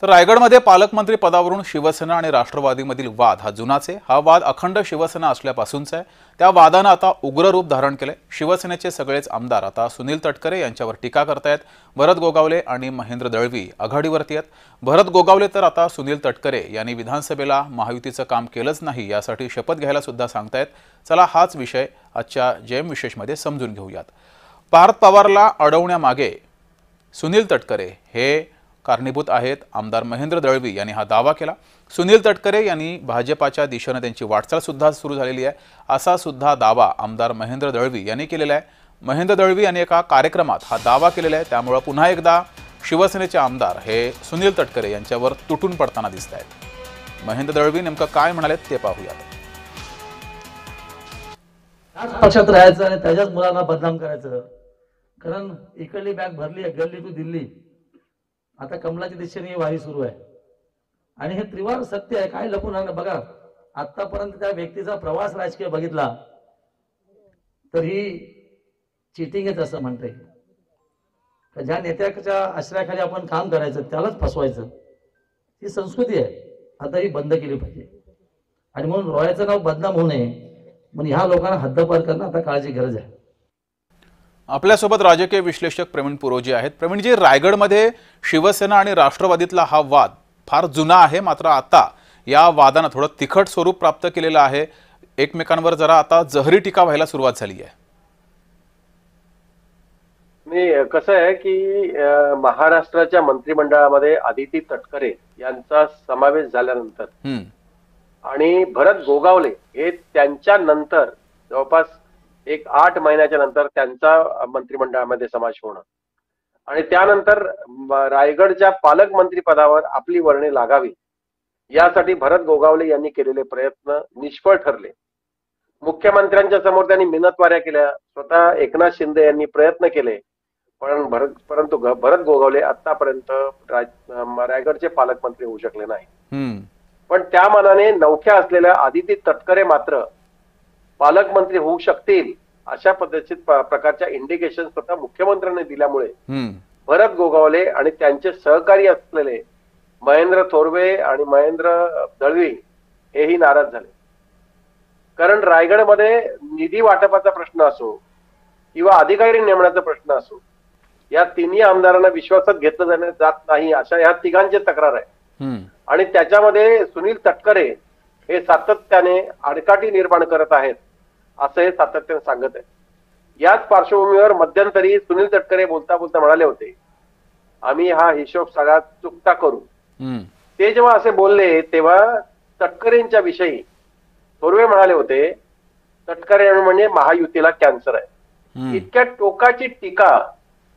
तर रायगडमध्ये पालकमंत्री पदावरून शिवसेना आणि राष्ट्रवादीमधील वाद हा जुनाच आहे। हा वाद अखंड शिवसेना असल्यापासूनचा आहे। त्या वादाने आता उग्र रूप धारण केले। शिवसेनेचे सगळेच आमदार आता सुनील तटकरे यांच्यावर टीका करतायत। भरत गोगावले आणि महेंद्र दळवी आघाडीवरती आहेत। भरत गोगावले तर आता सुनील तटकरे यांनी विधानसभेला महायुतीचं काम केलंच नाही यासाठी शपथ घ्यायला सुद्धा सांगतायत। चला हाच विषय आजच्या जेएम विशेषमध्ये समजून घेऊयात। पार्थ पवारला अडवण्यामागे सुनील तटकरे हे कारणीभूत आहेत। आमदार महेंद्र दळवी यांनी हा दावा केला। सुनील तटकरे यांनी भाजपाच्या दिशेने त्यांची वाटचाल सुद्धा सुरू झालेली आहे असा सुद्धा दावा आमदार महेंद्र दळवी यांनी केलेला आहे। महेंद्र दळवी यांनी एका कार्यक्रमात हा दावा केलेला आहे। त्यामुळे पुन्हा एकदा शिवसेनेचे आमदार हे सुनील तटकरे यांच्यावर तुटून पडताना दिसत आहेत। महेंद्र दळवी नेमकं काय म्हणालेत ते पाहूयात। त्याच पक्षात राहायचं आणि त्याच्याच मुलांना बदनाम करायचं, कारण इकडली बॅग भरली आहे, गल्ली टू दिल्ली। आता कमलाच्या दिशेने वारी सुरू आहे आणि हे त्रिवार सत्य आहे, काय लपून राहणं। बघा, आतापर्यंत त्या व्यक्तीचा प्रवास राजकीय बघितला तर ही चिटिंग आहे असं म्हणता येईल। ज्या नेत्याच्या आश्रयाखाली आपण काम करायचं त्यालाच फसवायचं, ही संस्कृती आहे। आता ही बंद केली पाहिजे आणि म्हणून रॉयाचं नाव बदनाम होऊ नये म्हणून ह्या लोकांना हद्दपार करणं आता काळाची गरज आहे। आपल्यासोबत राजकीय विश्लेषक प्रवीण पुरोजी आहेत। प्रवीणजी, रायगडमध्ये शिवसेना आणि राष्ट्रवादीतला हा वाद फार जुना आहे, मात्र आता या वादाने थोडं तिखट स्वरूप प्राप्त केलेलं आहे। एकमेकांवर जरा आता जहरी टीका व्हायला सुरुवात झाली आहे। मी कसं आहे की महाराष्ट्राच्या मंत्रिमंडळामध्ये आदिती तटकरे यांचा समावेश झाल्यानंतर आणि भरत गोगावले हे त्यांच्या नंतर जवळपास 8 महिन्याच्या नंतर त्यांचा मंत्रिमंडळामध्ये समावेश होणं आणि त्यानंतर रायगडच्या पालकमंत्री पदावर आपली वर्णी लागावी यासाठी भरत गोगावले यांनी केलेले प्रयत्न निष्फळ ठरले। मुख्यमंत्र्यांच्या समोर त्यांनी मिन्नतवाऱ्या केल्या, स्वतः एकनाथ शिंदे यांनी प्रयत्न केले, परंतु भरत गोगावले आतापर्यंत रायगडचे पालकमंत्री होऊ शकले नाही। पण त्या मानाने नवख्या असलेल्या आदिती तटकरे मात्र पालकमंत्री होऊ शकतील अशा पद्धतीच्या प्रकारच्या इंडिकेशन स्वतः मुख्यमंत्र्यांनी दिल्यामुळे भरत गोगावले आणि त्यांचे सहकारी असलेले महेंद्र थोरवे आणि महेंद्र दळवी हेही नाराज झाले। कारण रायगडमध्ये निधी वाटपाचा प्रश्न असो किंवा अधिकारी नेमण्याचा प्रश्न असो, या तिन्ही आमदारांना विश्वासात घेतलं जात नाही अशा या तिघांची तक्रार आहे आणि त्याच्यामध्ये सुनील तटकरे हे सातत्याने आडकाठी निर्माण करत आहेत असं हे सातत्याने सांगत आहे। याच पार्श्वभूमीवर मध्यंतरी सुनील तटकरे बोलता बोलता म्हणाले होते, आम्ही हा हिशोब सगळा चुकता करू। ते जेव्हा असे बोलले तेव्हा तटकरेंच्या विषयी थोरवे म्हणाले होते, तटकरे म्हणजे महायुतीला कॅन्सर आहे। इतक्या टोकाची टीका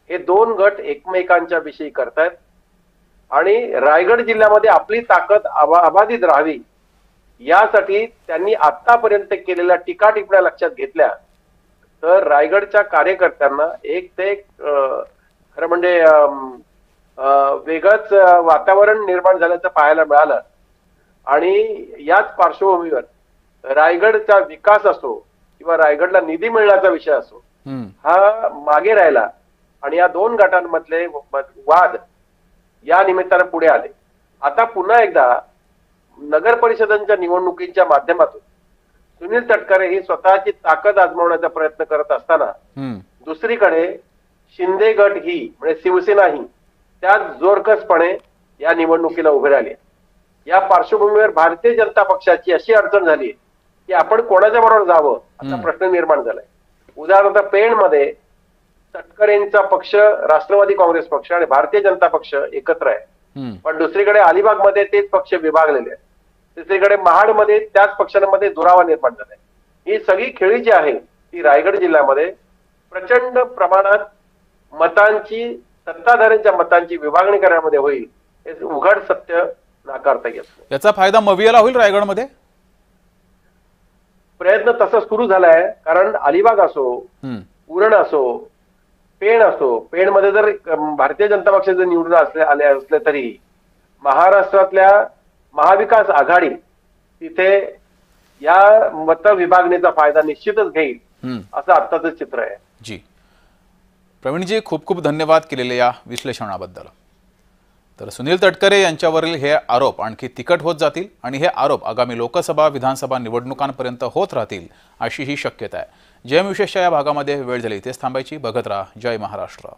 हे दोन गट एकमेकांच्या विषयी करतायत आणि रायगड जिल्ह्यामध्ये आपली ताकद अबाधित राहावी यासाठी त्यांनी आतापर्यंत केलेल्या टीका टिप्पण्या लक्षात घेतल्या तर रायगडच्या कार्यकर्त्यांना एक ते खरं म्हणजे वेगळंच वातावरण निर्माण झाल्याचं पाहायला मिळालं। आणि याच पार्श्वभूमीवर रायगडचा विकास असो किंवा रायगडला निधी मिळण्याचा विषय असो हा मागे राहिला आणि या दोन गटांमधले वाद या निमित्ताने पुढे आले। आता पुन्हा एकदा नगर परिषदांच्या निवडणुकीच्या माध्यमातून सुनील तटकरे ही स्वतःची ताकद आजमावण्याचा प्रयत्न करत असताना दुसरीकडे शिंदे गट ही म्हणजे शिवसेना ही त्याच जोरकसपणे या निवडणुकीला उभे राहिली। या पार्श्वभूमीवर भारतीय जनता पक्षाची अशी अडचण झाली की आपण कोणाच्या बरोबर जावं असा प्रश्न निर्माण झालाय। उदाहरणार्थ पेणमध्ये तटकरेंचा पक्ष राष्ट्रवादी काँग्रेस पक्ष आणि भारतीय जनता पक्ष एकत्र आहे, पण दुसरीकडे अलिबागमध्ये तेच पक्ष विभागलेले आहेत। तिसरीकडे महाडमध्ये त्याच पक्षांमध्ये दुरावा निर्माण झालाय। ही सगळी खेळी जी आहे ती रायगड जिल्ह्यामध्ये प्रचंड प्रमाणात मतांची सत्ताधाऱ्यांच्या मतांची विभागणी करण्यामध्ये होईल हे उघड सत्य नाकारता येत नाही। याचा फायदा मवियाला होईल रायगडमध्ये? प्रयत्न तसा सुरू झालाय, कारण अलिबाग असो, उरण असो, पेण असो, पेणमध्ये जर भारतीय जनता पक्षाचे निवडून असले तरी महाराष्ट्रातल्या महाविकास आघाडी तिथे या मत विभागणीचा फायदा निश्चितच घेईल असं आत्ताचं चित्र आहे। जी प्रवीणजी, खूप खूप धन्यवाद केलेल्या या विश्लेषणाबद्दल। तर सुनील तटकरे यांच्यावरील हे आरोप आणखी तिखट होत जातील आणि हे आरोप आगामी लोकसभा विधानसभा निवडणुकांपर्यंत होत राहतील अशी ही शक्यता आहे. जयम विशेषच्या या भागामध्ये वेळ झाली इथेच थांबायची. बघत राहा जय महाराष्ट्र.